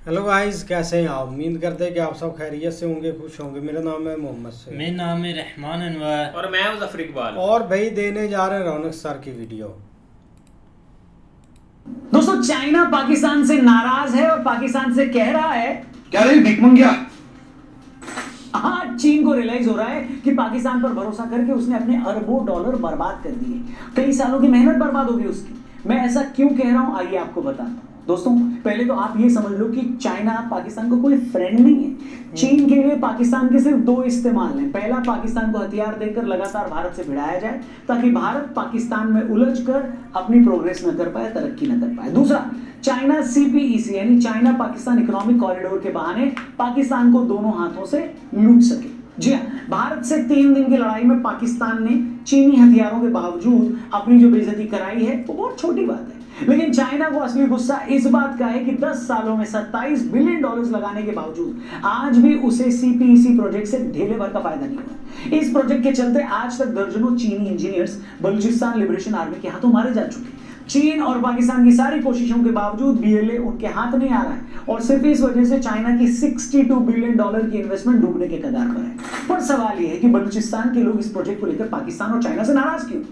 Hello guys, कैसे हैं आप? उम्मीद करते हैं कि आप सब खैरियत से होंगे, खुश होंगे। मेरा नाम है मोहम्मद से मेरा नाम है रहमान अनवर। और मैं हूं जफर इकबाल। और भाई देने जा रहे हैं रौनक सर की वीडियो। दोस्तों, चाइना पाकिस्तान से नाराज है और पाकिस्तान से कह रहा है क्या रे भिख मंगिया। आज चीन को रियलाइज हो रहा है कि पाकिस्तान पर भरोसा करके उसने अपने अरबों डॉलर बर्बाद कर दिए। कई सालों की मेहनत बर्बाद हो गई उसकी। मैं ऐसा क्यों कह रहा हूं, आइए आपको बताता हूं। दोस्तों, पहले तो आप ये समझ लो कि चाइना पाकिस्तान को कोई फ्रेंड नहीं है। चीन के लिए पाकिस्तान के सिर्फ दो इस्तेमाल हैं। पहला, पाकिस्तान को हथियार देकर लगातार भारत से भिड़ाया जाए ताकि भारत पाकिस्तान में उलझकर अपनी प्रोग्रेस न कर पाए, तरक्की न कर पाए। दूसरा, चाइना सीपीईसी यानी चाइना पाकिस्तान इकोनॉमिक कॉरिडोर के बहाने पाकिस्तान को दोनों हाथों से लूट सके। जी हाँ, भारत से 3 दिन की लड़ाई में पाकिस्तान ने चीनी हथियारों के बावजूद अपनी जो बेइज्जती कराई है वो बहुत छोटी बात है। लेकिन चाइना को असली गुस्सा इस बात का है कि 10 सालों में 27 बिलियन डॉलर्स लगाने के बावजूद आज भी उसे सीपीईसी प्रोजेक्ट से ढेले भर का फायदा नहीं हुआ। इस प्रोजेक्ट के चलते आज तक दर्जनों चीनी इंजीनियर्स बलूचिस्तान लिबरेशन आर्मी के हाथों मारे जा चुके हैं। चीन और पाकिस्तान की सारी कोशिशों के बावजूद बीएलए उनके हाथ नहीं आ रहा है और सिर्फ इस वजह से चाइना की 62 बिलियन डॉलर की इन्वेस्टमेंट डूबने के कगार पर है। पर सवाल यह है कि बलूचिस्तान के लोग इस प्रोजेक्ट को लेकर पाकिस्तान और चाइना से नाराज क्यों?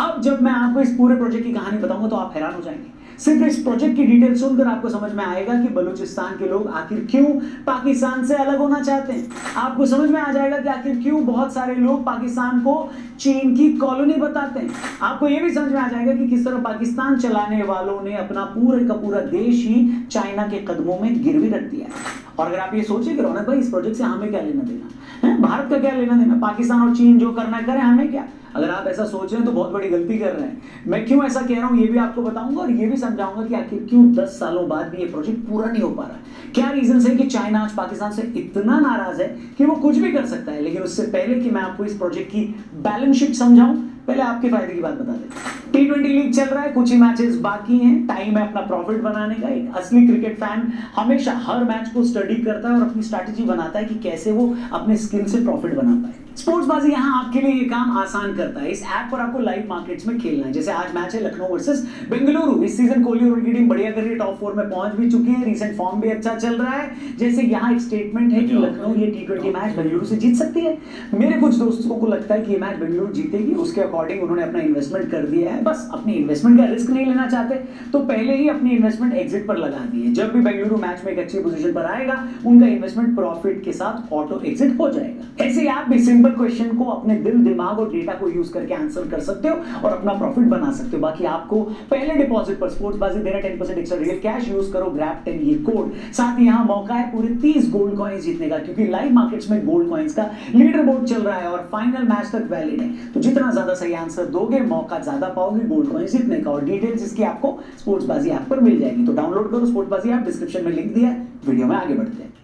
अब जब मैं आपको इस पूरे प्रोजेक्ट की कहानी बताऊंगा तो आप हैरान हो जाएंगे। सिर्फ इस प्रोजेक्ट की डिटेल सुनकर आपको समझ में आएगा कि बलूचिस्तान के लोग आखिर क्यों पाकिस्तान से अलग होना चाहते हैं। आपको समझ में आ जाएगा कि आखिर क्यों बहुत सारे लोग पाकिस्तान को चीन की कॉलोनी बताते हैं। आपको यह भी समझ में आ जाएगा कि किस तरह पाकिस्तान चलाने वालों ने अपना पूरे का पूरा देश ही चाइना के कदमों में गिरवी रख दिया है। और अगर आप ये सोचिए कि रौनक भाई, इस प्रोजेक्ट से हमें क्या लेना देना है, भारत का क्या लेना देना, पाकिस्तान और चीन जो करना करें, हमें क्या? अगर आप ऐसा सोच रहे हैं तो बहुत बड़ी गलती कर रहे हैं। मैं क्यों ऐसा कह रहा हूं ये भी आपको बताऊंगा और ये भी समझाऊंगा कि आखिर क्यों 10 सालों बाद भी ये प्रोजेक्ट पूरा नहीं हो पा रहा। क्या रीजन है कि चाइना आज पाकिस्तान से इतना नाराज है कि वो कुछ भी कर सकता है। लेकिन उससे पहले कि मैं आपको इस प्रोजेक्ट की बैलेंस शीट समझाऊं, पहले आपके फायदे की बात बता दें। T20 लीग चल रहा है, कुछ ही मैचेस बाकी हैं। टाइम है अपना प्रॉफिट बनाने का। एक असली क्रिकेट फैन हमेशा हर मैच को स्टडी करता है और अपनी स्ट्रैटेजी बनाता है कि कैसे वो अपने स्किल से प्रॉफिट बना पाए। स्पोर्ट्सबाजी यहाँ आपके लिए ये काम आसान करता है। इस ऐप पर आपको लाइव मार्केट्स में खेलना है। जैसे आज मैच है लखनऊ वर्सेस बेंगलुरु। इस सीजन कोहली और उनकी टीम बढ़िया कर रही है, टॉप 4 में पहुंच भी चुकी है, रीसेंट फॉर्म भी अच्छा चल रहा है। जैसे यहाँ एक स्टेटमेंट है कि लखनऊ ये T20 मैच बेंगलुरु से जीत सकती है। मेरे कुछ दोस्तों को लगता है कि ये मैच बेंगलुरु जीतेगी। उसके अकॉर्डिंग उन्होंने अपना इन्वेस्टमेंट कर दिया है। बस अपनी इन्वेस्टमेंट का रिस्क नहीं लेना चाहते तो पहले ही अपनी इन्वेस्टमेंट एग्जिट पर लगा दी है। जब भी बेंगलुरु मैच में एक अच्छी पोजीशन पर आएगा, उनका इन्वेस्टमेंट प्रॉफिट के साथ ऑटो एग्जिट हो जाएगा। ऐसे आप भी सिंपल क्वेश्चन को अपने दिल, दिमाग और डेटा को यूज करके आंसर कर सकते हो और अपना प्रॉफिट बना सकते हो। बाकी आपको पहले डिपॉजिट पर स्पोर्ट्सबाजी दे रहा है 10% एक्स्ट्रा रियल कैश। यूज करो ग्रैब 10 ये कोड। साथ ही यहां मौका है पूरे 30 गोल्ड कॉइंस जीतने का, क्योंकि लाइव मार्केट्स में गोल्ड कॉइंस का लीडर बोर्ड चल रहा है और फाइनल मैच तक वैलिड है। तो जितना ज्यादा सही आंसर दोगे, मौका ज्यादा पाओगे गोल्ड कॉइंस जीतने का। और डिटेल्स इसकी आपको स्पोर्ट्सबाजी ऐप पर मिल जाएगी। तो डाउनलोड करो स्पोर्ट्सबाजी ऐप, डिस्क्रिप्शन में लिंक दिया है। वीडियो में आगे बढ़ते हैं।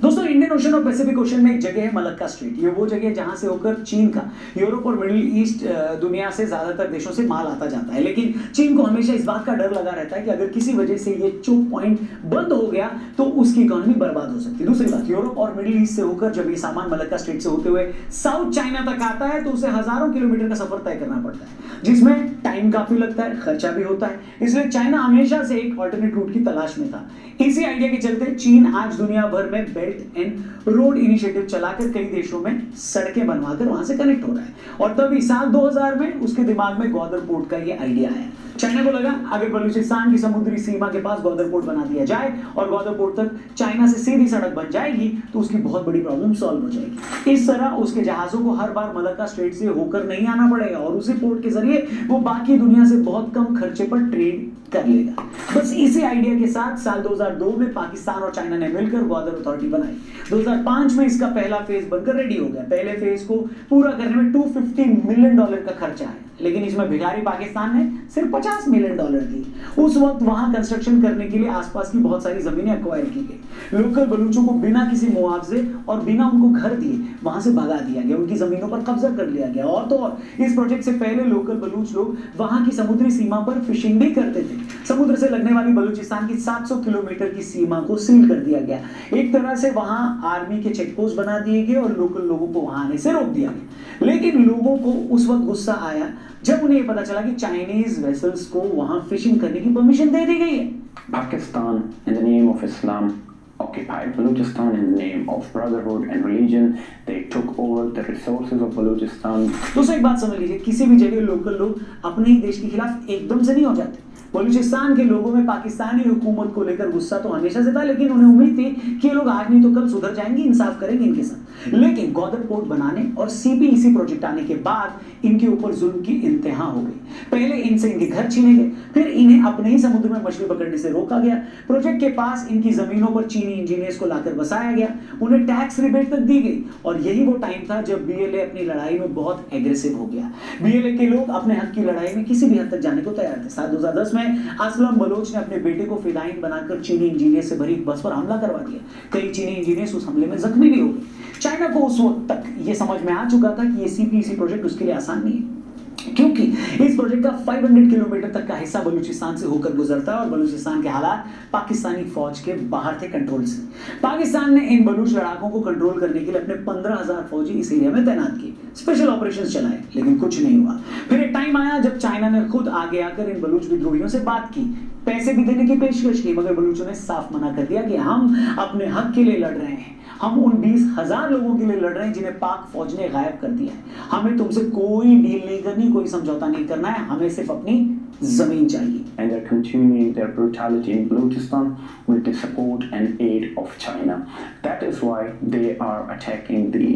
दोस्तों, इंडियन ओशन और पैसिफिक ओशन में एक जगह है मलक्का स्ट्रेट। ये वो जगह है जहां से होकर चीन का यूरोप और मिडिल ईस्ट दुनिया से ज्यादातर देशों से माल आता जाता है। लेकिन चीन को हमेशा इस बात का डर लगा रहता है कि अगर किसी वजह से ये चोक पॉइंट बंद हो गया तो उसकी इकोनॉमी बर्बाद हो सकती है। दूसरी बात, यूरोप और मिडिल ईस्ट से होकर जब ये सामान मलक्का स्ट्रेट से होते हुए साउथ चाइना तक आता है तो उसे हजारों किलोमीटर का सफर तय करना पड़ता है, जिसमें टाइम काफी लगता है, खर्चा भी होता है। इसलिए चाइना हमेशा से एक ऑल्टरनेट रूट की तलाश में था। इसी आइडिया के चलते चीन आज दुनिया भर में बेल्ट एंड रोड इनिशिएटिव चलाकर कई देशों में सड़कें बनवाकर वहां से कनेक्ट हो रहा है। और तभी साल 2000 में उसके दिमाग में ग्वादर पोर्ट का ये आइडिया आया। चाइना को लगा अगर बलूचिस्तान की समुद्री सीमा के पास ग्वादर पोर्ट बना दिया जाए और ग्वादर पोर्ट तक चाइना से सीधी सड़क बन जाएगी तो उसकी बहुत बड़ी प्रॉब्लम सॉल्व हो जाएगी। इस तरह उसके जहाजों को हर बार मलक्का स्ट्रेट से होकर नहीं आना पड़ेगा और उसी पोर्ट के जरिए वो बाकी दुनिया से बहुत कम खर्चे पर ट्रेड कर लेगा। बस इसी आइडिया के साथ साल 2002 में पाकिस्तान और चाइना ने मिलकर ग्वादर अथॉरिटी बनाई। 2005 में इसका पहला फेज बनकर रेडी हो गया। पहले फेज को पूरा करने में $250 मिलियन का खर्चा आया, लेकिन इसमें भिखारी पाकिस्तान ने सिर्फ $50 मिलियन दी। उस वक्त वहां कंस्ट्रक्शन करने के लिए आसपास की बहुत सारी जमीनें एक्वायर की गई। लोकल बलूचों को बिना किसी मुआवजे और बिना उनको घर दिए वहां से भगा दिया गया, उनकी जमीनों पर कब्जा कर लिया गया। और तो और इस प्रोजेक्ट से पहले लोकल बलूच लोग वहां की समुद्री सीमा पर फिशिंग भी करते थे। समुद्र से लगने वाली बलूचिस्तान की 700 किलोमीटर की सीमा को सील कर दिया गया। एक तरह से वहां आर्मी के चेक पोस्ट बना दिए गए और लोकल लोगों को वहां आने से रोक दिया गया। लेकिन लोगों को उस वक्त गुस्सा आया जब उन्हें पता चला कि चाइनीज वेसल्स को वहां फिशिंग करने की परमिशन दे दी गई है। Pakistan, in the name of Islam, occupied Balochistan in the name of brotherhood and religion. They took over the resources of Balochistan. दोस्तों एक बात समझ लीजिए, किसी भी जगह लोकल लोग अपने ही देश के खिलाफ एकदम से नहीं हो जाते। बलूचिस्तान के लोगों में पाकिस्तानी हुकूमत को लेकर गुस्सा तो हमेशा से था, लेकिन उन्हें उम्मीद थी कि ये लोग आज नहीं तो कल सुधर जाएंगे, इंसाफ करेंगे इनके साथ। लेकिन गौदर पोर्ट बनाने और सीपीईसी प्रोजेक्ट आने के बाद इनके ऊपर जुल्म की इंतहा हो गई। पहले इनसे इनके घर छीने गए, फिर इन्हें अपने ही समुद्र में मछली पकड़ने से रोका गया। प्रोजेक्ट के पास इनकी जमीनों पर चीनी इंजीनियर्स को लाकर बसाया गया, उन्हें टैक्स रिबेट तक दी गई। और यही वो टाइम था जब बीएलए अपनी लड़ाई में बहुत एग्रेसिव हो गया। बीएलए के लोग अपने हक की लड़ाई में किसी भी हद तक जाने को तैयार थे। साल 2010 में असलम बलोच ने अपने बेटे को फिदाइन बनाकर चीनी इंजीनियर से भरी बस पर हमला करवा दिया। कई चीनी इंजीनियर्स उस हमले में जख्मी भी हो गए। चाइना को उस वक्त तक ये समझ में आ चुका था कि ये सीपीईसी प्रोजेक्ट उसके लिए आसान नहीं है, क्योंकि इस प्रोजेक्ट का 500 किलोमीटर तक का हिस्सा बलूचिस्तान से होकर गुजरता है और बलूचिस्तान के हालात पाकिस्तानी फौज के बाहर थे कंट्रोल से। पाकिस्तान ने इन बलूच लड़ाकों को कंट्रोल करने के लिए अपने 15,000 फौजी इस एरिया में तैनात किए, स्पेशल ऑपरेशंस चलाए, लेकिन कुछ नहीं हुआ। फिर एक टाइम आया जब चाइना ने खुद आगे आकर इन बलूच विद्रोहियों से बात की, पैसे भी देने की पेशकश की, मगर बलूचों ने साफ मना कर दिया कि हम अपने हक के लिए लड़ रहे हैं, हम उन 20,000 लोगों के लिए लड़ रहे हैं जिन्हें पाक फौज ने गायब कर दिया है। हमें तुमसे कोई डील नहीं करनी, कोई समझौता नहीं करना है, हमें सिर्फ अपनी जमीन चाहिए। And they're continuing their brutality in Balochistan with the support and aid of China. That is why they are attacking the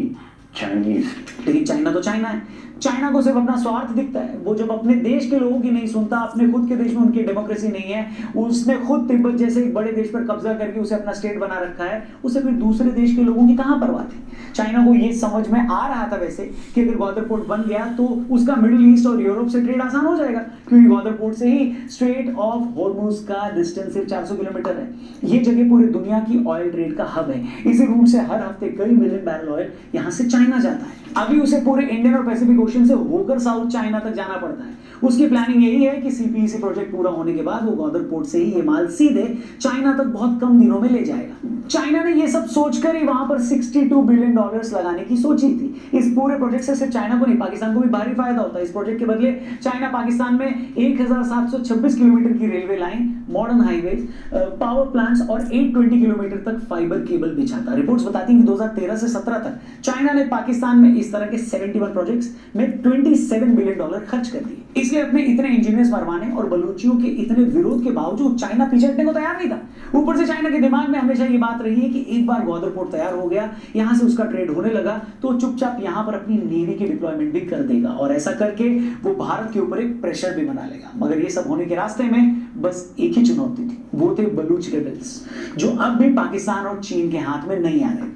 Chinese. लेकिन चाइना तो चाइना है, चाइना को सिर्फ अपना स्वार्थ दिखता है। वो जब अपने देश के लोगों की नहीं सुनता, अपने खुद के देश में उनकी डेमोक्रेसी नहीं है, उसने खुद तिब्बत जैसे एक बड़े देश पर कब्जा करके उसे अपना स्टेट बना रखा है, उसे फिर दूसरे देश के लोगों की कहां परवाह थी। चाइना को ये समझ में आ रहा था वैसे कि अगर ग्वादर पोर्ट बन गया तो उसका मिडिल ईस्ट और यूरोप से ट्रेड आसान हो जाएगा, क्योंकि ग्वादर पोर्ट से ही स्ट्रेट ऑफ हॉर्मुज का डिस्टेंस सिर्फ 400 किलोमीटर है। ये जगह पूरी दुनिया की ऑयल ट्रेड का हब है। इसी रूट से हर हफ्ते कई मिलियन बैरल ऑयल यहाँ से चाइना जाता है। अभी उसे पूरे इंडियन और पैसिफिक ओशन से होकर साउथ चाइना तक जाना पड़ता है। उसकी प्लानिंग यही है कि सीपीईसी प्रोजेक्ट पूरा होने के बाद वो ग्वादर पोर्ट से ही ये माल सीधे चाइना तक बहुत कम दिनों में ले जाएगा। चाइना ने ये सब सोचकर ही वहां पर $62 बिलियन लगाने की सोची थी। इस पूरे प्रोजेक्ट से सिर्फ चाइना को नहीं, पाकिस्तान को भी भारी फायदा होता है। इस प्रोजेक्ट के बदले चाइना पाकिस्तान में 1726 किलोमीटर की railway line, modern highways, power plants और 820 किलोमीटर तक फाइबर केबल बिछाता है। रिपोर्ट्स बताती हैं कि 2013 से 17 तक चाइना ने पाकिस्तान में इस तरह के 71 प्रोजेक्ट्स में $27 बिलियन खर्च कर दिए। इसलिए अपने इतने इंजीनियर्स मरवाने और बलूचियों के इतने विरोध के बावजूद चाइना पीछे हटने को तैयार नहीं था। ऊपर से चाइना के दिमाग में हमेशा ये बात रही है कि एक बार ग्वादर पोर्ट तैयार हो गया, यहां से उसका ट्रेड होने लगा, तो चुपचाप यहां पर अपनी नेवी की डिप्लॉयमेंट भी कर देगा और ऐसा करके वो भारत के ऊपर एक प्रेशर भी बना लेगा। मगर ये सब होने के रास्ते में बस एक ही चुनौती थी, वो थे बलूच रेबल्स, जो अब भी पाकिस्तान और चीन के हाथ में नहीं आ रहे।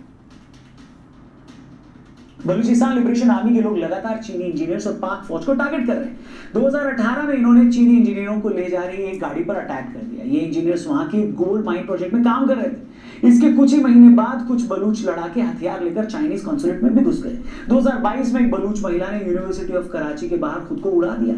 बलूचिस्तान लिबरेशन आर्मी के लोग लगातार चीनी इंजीनियर्स और पाक फौज को टारगेट कर रहे हैं। 2018 में इन्होंने चीनी इंजीनियरों को ले जा रही एक गाड़ी पर अटैक कर दिया। ये इंजीनियर्स वहां के गोल्ड माइन प्रोजेक्ट में काम कर रहे थे। इसके कुछ ही महीने बाद कुछ बलूच लड़ाके हथियार लेकर चाइनीज कॉन्सुलेट में भी घुस गए। 2022 में एक बलूच महिला ने यूनिवर्सिटी ऑफ कराची के बाहर खुद को उड़ा दिया।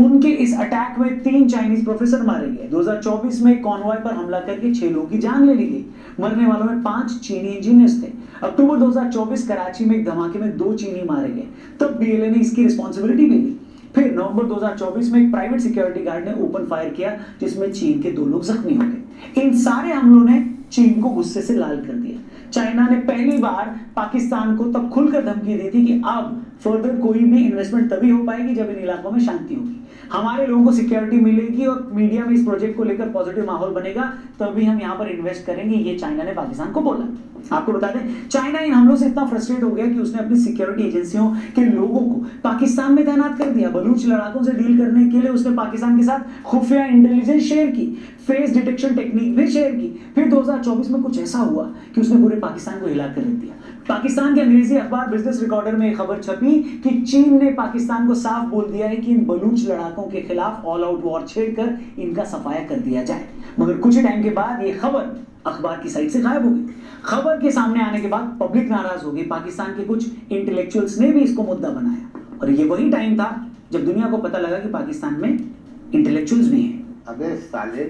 उनके इस अटैक में 3 चाइनीज प्रोफेसर मारे गए। 2024 में कॉन्वॉय पर हमला करके 6 लोगों की जान ले ली गई। मरने वालों में 5 चीनी इंजीनियर्स थे। अक्टूबर 2024 कराची में एक धमाके में 2 चीनी मारे गए, तब बीएलए ने इसकी रिस्पॉन्सिबिलिटी भी ली। फिर नवंबर 2024 में एक प्राइवेट सिक्योरिटी गार्ड ने ओपन फायर किया, जिसमें चीन के 2 लोग जख्मी हो गए। इन सारे हमलों ने चीन को गुस्से से लाल कर दिया। चाइना ने पहली बार पाकिस्तान को तब खुलकर धमकी दी थी कि अब फर्दर कोई भी इन्वेस्टमेंट तभी हो पाएगी जब इन इलाकों में शांति होगी, हमारे लोगों को सिक्योरिटी मिलेगी और मीडिया में इस प्रोजेक्ट को लेकर पॉजिटिव माहौल बनेगा, तभी हम यहाँ पर इन्वेस्ट करेंगे। ये चाइना ने पाकिस्तान को बोला। आपको बता दें, चाइना इन हमलों से इतना फ्रस्ट्रेट हो गया कि उसने अपनी सिक्योरिटी एजेंसियों के लोगों को पाकिस्तान में तैनात कर दिया। बलूच लड़ाकों से डील करने के लिए उसने पाकिस्तान के साथ खुफिया इंटेलिजेंस शेयर की, फेस डिटेक्शन टेक्निक भी शेयर की। फिर 2024 में कुछ ऐसा हुआ कि उसने पूरे पाकिस्तान को हिला कर रख दिया। पाकिस्तान के अंग्रेजी अखबार बिजनेस रिकॉर्डर में एक खबर छपी कि चीन ने पाकिस्तान को साफ बोल दिया है कि इन बलूच लड़ाकों के खिलाफ ऑल आउट वॉर छेड़कर इनका सफाया कर दिया जाए। मगर कुछ ही टाइम के बाद ये खबर अखबार की साइट से गायब हो गई। खबर के सामने आने के बाद पब्लिक नाराज हो गई। पाकिस्तान के कुछ इंटेलेक्चुअल्स ने भी इसको मुद्दा बनाया और ये वही टाइम था जब दुनिया को पता लगा कि पाकिस्तान में इंटेलेक्चुअल्स भी हैं। अबे साले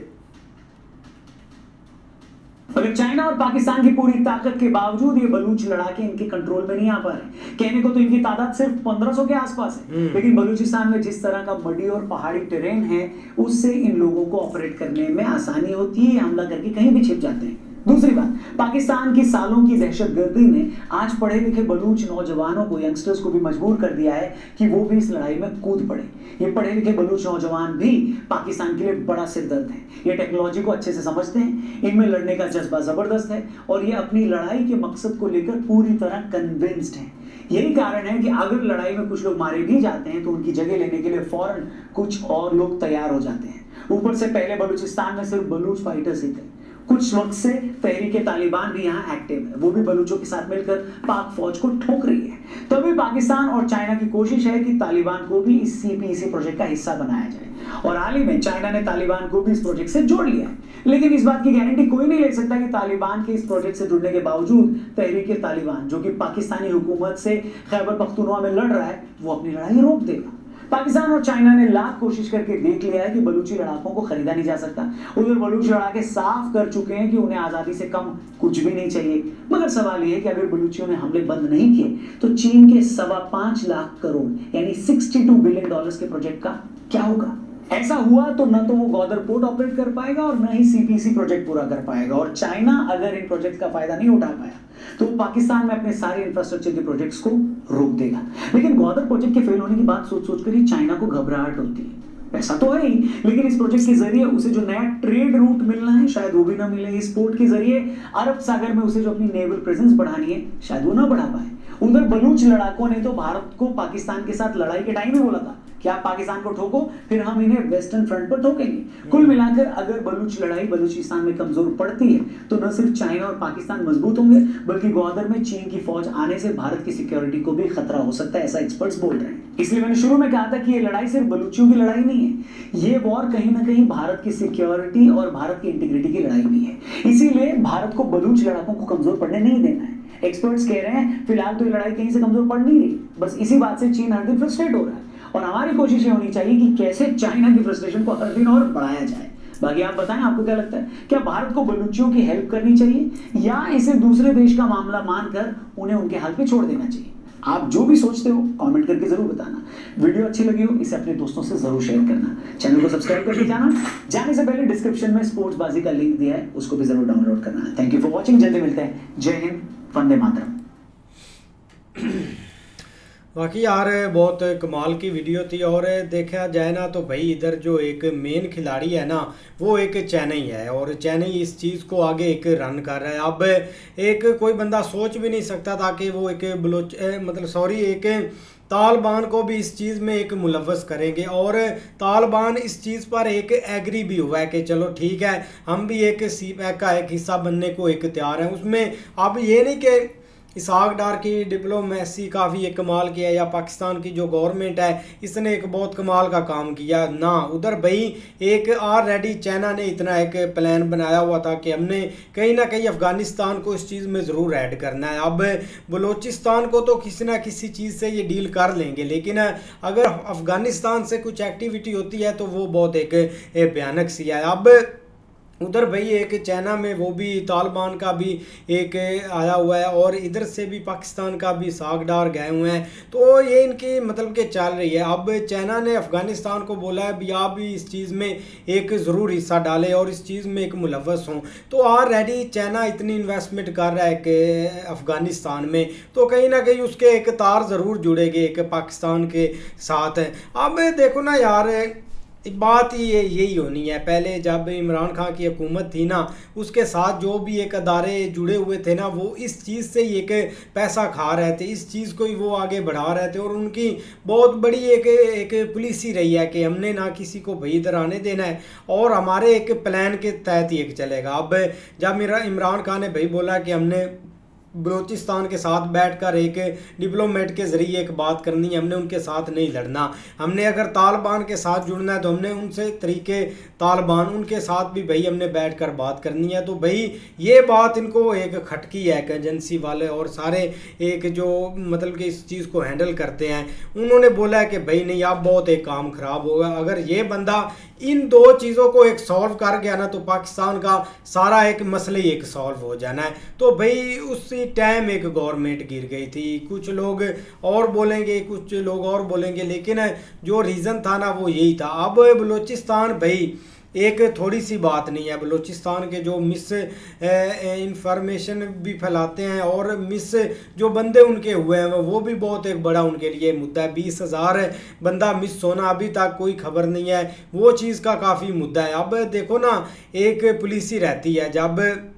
मगर चाइना और पाकिस्तान की पूरी ताकत के बावजूद ये बलूच लड़ाके इनके कंट्रोल में नहीं आ पा रहे। कहने को तो इनकी तादाद सिर्फ 1500 के आसपास है, लेकिन बलूचिस्तान में जिस तरह का मडी और पहाड़ी टेरेन है उससे इन लोगों को ऑपरेट करने में आसानी होती है, हमला करके कहीं भी छिप जाते हैं। दूसरी बात, पाकिस्तान की सालों की दहशतगर्दी ने आज पढ़े लिखे बलूच नौजवानों को, यंगस्टर्स को भी मजबूर कर दिया है कि वो भी इस लड़ाई में कूद पड़े। ये पढ़े लिखे बलूच नौजवान भी पाकिस्तान के लिए बड़ा सिरदर्द है। ये टेक्नोलॉजी को अच्छे से समझते हैं, इनमें लड़ने का जज्बा जबरदस्त है और ये अपनी लड़ाई के मकसद को लेकर पूरी तरह कन्विंस्ड है। यही कारण है कि अगर लड़ाई में कुछ लोग मारे भी जाते हैं तो उनकी जगह लेने के लिए फौरन कुछ और लोग तैयार हो जाते हैं। ऊपर से पहले बलूचिस्तान में सिर्फ बलूच फाइटर्स ही थे, कुछ वक्त से तहरीके तालिबान भी यहाँ एक्टिव है, वो भी बलूचों के साथ मिलकर पाक फौज को ठोक रही है। तभी पाकिस्तान और चाइना की कोशिश है कि तालिबान को भी इस CPEC प्रोजेक्ट का हिस्सा बनाया जाए और हाल ही में चाइना ने तालिबान को भी इस प्रोजेक्ट से जोड़ लिया है। लेकिन इस बात की गारंटी कोई नहीं ले सकता कि तालिबान के इस प्रोजेक्ट से जुड़ने के बावजूद तहरीके तालिबान, जो कि पाकिस्तानी हुकूमत से खैबर पख्तूनख्वा में लड़ रहा है, वो अपनी लड़ाई रोक देगा। पाकिस्तान और चाइना ने लाख कोशिश करके देख लिया है कि बलूची लड़ाकों को खरीदा नहीं जा सकता। उधर बलूच लड़ाके साफ कर चुके हैं कि उन्हें आजादी से कम कुछ भी नहीं चाहिए। मगर सवाल यह है कि अगर बलूचियों ने हमले बंद नहीं किए तो चीन के 5.25 लाख करोड़ यानी $62 बिलियन के प्रोजेक्ट का क्या होगा? ऐसा हुआ तो न तो वो ग्वादर पोर्ट ऑपरेट कर पाएगा और न ही CPEC प्रोजेक्ट पूरा कर पाएगा। और चाइना अगर इन प्रोजेक्ट का फायदा नहीं उठा पाया तो पाकिस्तान में अपने सारे इंफ्रास्ट्रक्चर के प्रोजेक्ट्स को रोक देगा। लेकिन ग्वादर प्रोजेक्ट के फेल होने की बात सोच सोचकर ही चाइना को घबराहट होती है। पैसा तो है ही, लेकिन इस प्रोजेक्ट के जरिए उसे जो नया ट्रेड रूट मिलना है शायद वो भी ना मिले। इस पोर्ट के जरिए अरब सागर में उसे जो अपनी नेवल प्रेजेंस बढ़ानी है शायद वो ना बढ़ा पाए। उधर बलूच लड़ाकों ने तो भारत को पाकिस्तान के साथ लड़ाई के टाइम ही बोला था कि आप पाकिस्तान को ठोको, फिर हम इन्हें वेस्टर्न फ्रंट पर ठोकेंगे। कुल मिलाकर अगर बलूच लड़ाई बलूचिस्तान में कमजोर पड़ती है तो न सिर्फ चाइना और पाकिस्तान मजबूत होंगे बल्कि ग्वादर में चीन की फौज आने से भारत की सिक्योरिटी को भी खतरा हो सकता है, ऐसा एक्सपर्ट्स बोल रहे हैं। इसलिए मैंने शुरू में कहा था कि ये लड़ाई सिर्फ बलूचियों की लड़ाई नहीं है, ये वॉर कहीं ना कहीं भारत की सिक्योरिटी और भारत की इंटीग्रिटी की लड़ाई भी है। इसीलिए भारत को बलूच लड़ाकों को कमजोर पड़ने नहीं देना है। एक्सपर्ट्स कह रहे हैं फिलहाल तो ये लड़ाई कहीं से कमजोर पड़ नहीं रही, बस इसी बात से चीन हर दिन फ्रस्ट्रेट हो रहा है और हमारी कोशिश ये होनी चाहिए कि कैसे चाइना की फ्रस्ट्रेशन को हर दिन और बढ़ाया जाए। बाकी आप बताएं, आपको क्या लगता है, क्या भारत को बलूचियों की हेल्प करनी चाहिए या इसे दूसरे देश का मामला मानकर उन्हें उनके हाल पे छोड़ देना चाहिए? आप जो भी सोचते हो कमेंट करके जरूर बताना। वीडियो अच्छी लगी हो इसे अपने दोस्तों से जरूर शेयर करना। चैनल को सब्सक्राइब करके जाने से पहले डिस्क्रिप्शन में स्पोर्ट्स बाजी का लिंक दिया है, उसको भी जरूर डाउनलोड करना है। थैंक यू फॉर वॉचिंग, जल्दी मिलते हैं। जय हिंद, वंदे मातरम। बाकी यार बहुत कमाल की वीडियो थी और देखा जाए ना तो भाई इधर जो एक मेन खिलाड़ी है ना वो एक चेन्नई है और चेन्नई इस चीज़ को आगे एक रन कर रहा है। अब एक कोई बंदा सोच भी नहीं सकता था कि वो एक एक तालिबान को भी इस चीज़ में एक मुलव्वस करेंगे और तालिबान इस चीज़ पर एक एग्री भी हुआ है कि चलो ठीक है हम भी एक CPEC का एक हिस्सा बनने को एक तैयार हैं। उसमें अब ये नहीं कि इसहाक डार की डिप्लोमेसी काफ़ी एक कमाल किया या पाकिस्तान की जो गवर्नमेंट है इसने एक बहुत कमाल का काम किया ना, उधर भाई एक ऑलरेडी चाइना ने इतना एक प्लान बनाया हुआ था कि हमने कहीं ना कहीं अफ़गानिस्तान को इस चीज़ में ज़रूर ऐड करना है। अब बलूचिस्तान को तो किसी ना किसी चीज़ से ये डील कर लेंगे, लेकिन अगर अफ़गानिस्तान से कुछ एक्टिविटी होती है तो वो बहुत एक भयानक सी है। अब उधर भाई एक चाइना में वो भी तालिबान का भी एक आया हुआ है और इधर से भी पाकिस्तान का भी साग डार गए हुए हैं, तो ये इनकी मतलब कि चल रही है। अब चाइना ने अफ़गानिस्तान को बोला है भी आप भी इस चीज़ में एक ज़रूर हिस्सा डालें और इस चीज़ में एक मुलव्वस हों। तो ऑलरेडी चाइना इतनी इन्वेस्टमेंट कर रहा है कि अफ़गानिस्तान में, तो कहीं ना कहीं उसके एक तार ज़रूर जुड़ेंगे एक पाकिस्तान के साथ। अब देखो ना यार बात ही यही होनी है, पहले जब इमरान खान की हुकूमत थी ना उसके साथ जो भी एक अदारे जुड़े हुए थे ना वो इस चीज़ से ही एक पैसा खा रहे थे, इस चीज़ को ही वो आगे बढ़ा रहे थे और उनकी बहुत बड़ी एक पॉलिसी रही है कि हमने ना किसी को भाई इधर आने देना है और हमारे एक प्लान के तहत ही एक चलेगा। अब जब इमरान खान ने भाई बोला कि हमने बलूचिस्तान के साथ बैठकर एक डिप्लोमेट के ज़रिए एक बात करनी है, हमने उनके साथ नहीं लड़ना, हमने अगर तालिबान के साथ जुड़ना है तो हमने उनसे तरीके तालिबान उनके साथ भी भाई हमने बैठकर बात करनी है। तो भाई ये बात इनको एक खटकी है कि एजेंसी वाले और सारे एक जो मतलब कि इस चीज़ को हैंडल करते हैं उन्होंने बोला है कि भाई नहीं आप बहुत एक काम ख़राब होगा, अगर ये बंदा इन दो चीज़ों को एक सॉल्व कर गया ना तो पाकिस्तान का सारा एक मसला ही एक सॉल्व हो जाना है। तो भाई उसी टाइम एक गवर्नमेंट गिर गई थी, कुछ लोग और बोलेंगे कुछ लोग और बोलेंगे, लेकिन जो रीज़न था ना वो यही था। अब बलूचिस्तान भाई एक थोड़ी सी बात नहीं है, बलूचिस्तान के जो मिस इंफॉर्मेशन भी फैलाते हैं और मिस जो बंदे उनके हुए हैं वो भी बहुत एक बड़ा उनके लिए मुद्दा है। 20,000 बंदा मिस होना, अभी तक कोई खबर नहीं है, वो चीज़ का काफ़ी मुद्दा है। अब देखो ना, एक पुलिस ही रहती है, जब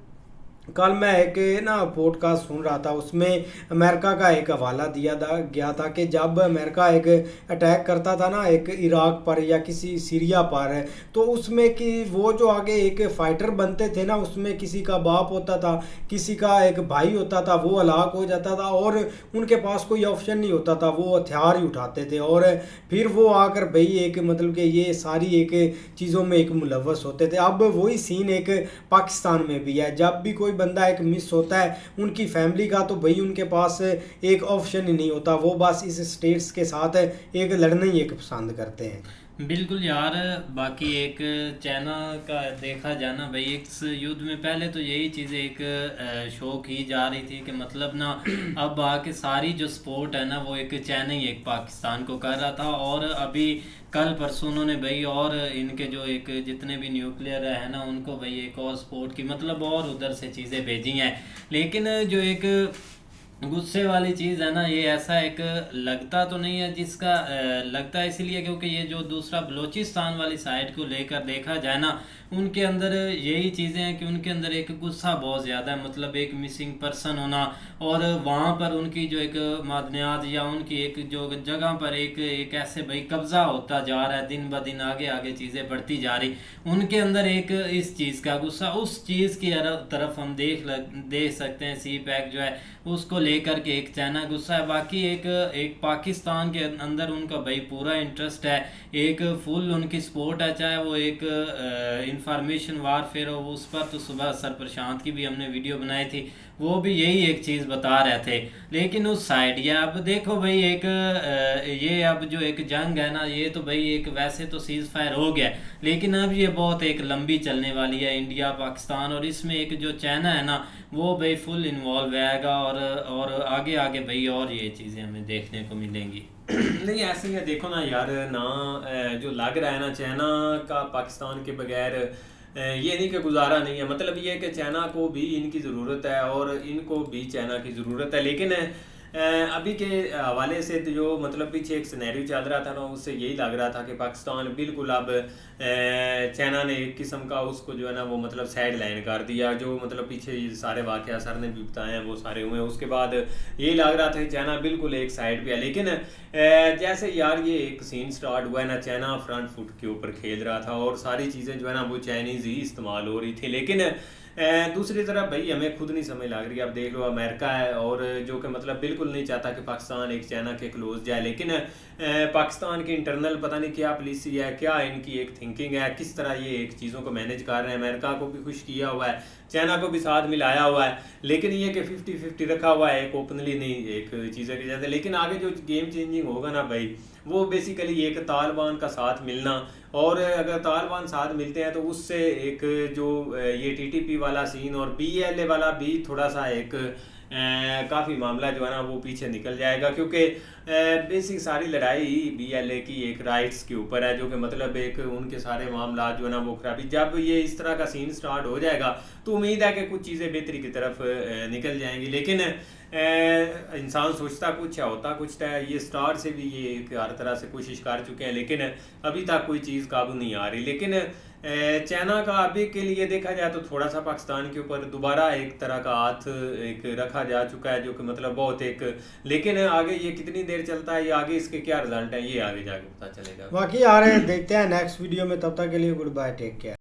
कल मैं एक ना पॉडकास्ट सुन रहा था, उसमें अमेरिका का एक हवाला गया था कि जब अमेरिका एक अटैक करता था ना एक इराक पर या किसी सीरिया पर, तो उसमें कि वो जो आगे एक फ़ाइटर बनते थे ना, उसमें किसी का बाप होता था, किसी का एक भाई होता था, वो हलाक हो जाता था और उनके पास कोई ऑप्शन नहीं होता था, वो हथियार ही उठाते थे और फिर वो आकर भाई एक मतलब कि ये सारी एक चीज़ों में एक मुलव्वस होते थे। अब वही सीन एक पाकिस्तान में भी है, जब भी कोई बंदा एक मिस होता है उनकी फैमिली का, तो भाई उनके पास एक ऑप्शन ही नहीं होता, वो बस इस स्टेट्स के साथ एक लड़ना ही एक पसंद करते हैं। बिल्कुल यार। बाकी एक चाइना का देखा जाना भाई, इस युद्ध में पहले तो यही चीज़ें एक शो की जा रही थी कि मतलब ना अब आके सारी जो स्पोर्ट है ना वो एक चाइना ही एक पाकिस्तान को कर रहा था। और अभी कल परसों उन्होंने भाई और इनके जो एक जितने भी न्यूक्लियर है ना उनको भाई एक और स्पोर्ट की मतलब और उधर से चीज़ें भेजी हैं। लेकिन जो एक गुस्से वाली चीज़ है ना, ये ऐसा एक लगता तो नहीं है, जिसका लगता है इसलिए क्योंकि ये जो दूसरा बलूचिस्तान वाली साइड को लेकर देखा जाए ना, उनके अंदर यही चीज़ें हैं कि उनके अंदर एक गुस्सा बहुत ज़्यादा है। मतलब एक मिसिंग पर्सन होना और वहाँ पर उनकी जो एक मादनियात या उनकी एक जो जगह पर एक ऐसे भाई कब्ज़ा होता जा रहा है, दिन ब दिन आगे आगे चीज़ें बढ़ती जा रही, उनके अंदर एक इस चीज़ का गुस्सा, उस चीज़ की तरफ हम देख सकते हैं। सी पैक जो है उसको लेकर के एक चाइना गुस्सा है। बाकी एक पाकिस्तान के अंदर उनका भाई पूरा इंटरेस्ट है, एक फुल उनकी सपोर्ट है, चाहे वो एक इंफॉर्मेशन वारफेयर हो, उस पर तो सुबह सर प्रशांत की भी हमने वीडियो बनाई थी, वो भी यही एक चीज़ बता रहे थे। लेकिन उस साइड ये अब देखो भाई एक ये अब जो एक जंग है ना, ये तो भाई एक वैसे तो सीज़ फायर हो गया, लेकिन अब ये बहुत एक लंबी चलने वाली है, इंडिया पाकिस्तान, और इसमें एक जो चाइना है ना वो भाई फुल इन्वॉल्व रहेगा और आगे आगे भाई और ये चीज़ें हमें देखने को मिलेंगी। नहीं ऐसे में देखो ना यार, ना जो लग रहा है ना चाइना का पाकिस्तान के बगैर ये नहीं कि गुजारा नहीं है। मतलब ये कि चाइना को भी इनकी ज़रूरत है और इनको भी चाइना की ज़रूरत है। लेकिन अभी के हवाले से जो मतलब पीछे एक सिनेरियो चल रहा था ना, उससे यही लग रहा था कि पाकिस्तान बिल्कुल अब चाइना ने एक किस्म का उसको जो है ना वो मतलब साइड लाइन कर दिया। जो मतलब पीछे ये सारे वाक़या सर ने भी बताए हैं वो सारे हुए, उसके बाद यही लग रहा था कि चाइना बिल्कुल एक साइड पे है। लेकिन जैसे यार ये एक सीन स्टार्ट हुआ है ना, चाइना फ्रंट फुट के ऊपर खेल रहा था और सारी चीज़ें जो है ना वो चाइनीज़ ही इस्तेमाल हो रही थी। लेकिन दूसरी तरफ भाई हमें खुद नहीं समझ लग रही। अब देख लो अमेरिका है और जो कि मतलब बिल्कुल नहीं चाहता कि पाकिस्तान एक चाइना के क्लोज जाए, लेकिन पाकिस्तान की इंटरनल पता नहीं क्या पॉलिसी है, क्या इनकी एक थिंकिंग है, किस तरह ये एक चीज़ों को मैनेज कर रहे हैं। अमेरिका को भी खुश किया हुआ है, चाइना को भी साथ मिलाया हुआ है, लेकिन ये कि 50-50 रखा हुआ है, एक ओपनली नहीं एक चीज़ें की जाती। लेकिन आगे जो गेम चेंजिंग होगा ना भाई, वो बेसिकली एक तालिबान का साथ मिलना, और अगर तालिबान साथ मिलते हैं तो उससे एक जो ये टीटीपी वाला सीन और बीएलए वाला भी थोड़ा सा एक काफ़ी मामला जो है ना वो पीछे निकल जाएगा। क्योंकि बेसिक सारी लड़ाई बीएलए की एक राइट्स के ऊपर है, जो कि मतलब एक उनके सारे मामला जो है ना वो खराबी। जब ये इस तरह का सीन स्टार्ट हो जाएगा तो उम्मीद है कि कुछ चीज़ें बेहतरी की तरफ निकल जाएंगी। लेकिन इंसान सोचता कुछ है होता कुछ है। ये स्टार से भी ये हर तरह से कोशिश कर चुके हैं, लेकिन अभी तक कोई चीज़ काबू नहीं आ रही। लेकिन चाइना का अभी के लिए देखा जाए तो थोड़ा सा पाकिस्तान के ऊपर दोबारा एक तरह का हाथ एक रखा जा चुका है, जो कि मतलब बहुत एक, लेकिन आगे ये कितनी देर चलता है, ये आगे इसके क्या रिजल्ट है, ये आगे जाके पता चलेगा। बाकी आ रहे देखते हैं नेक्स्ट वीडियो में। तब तक के लिए गुड बाय, टेक केयर।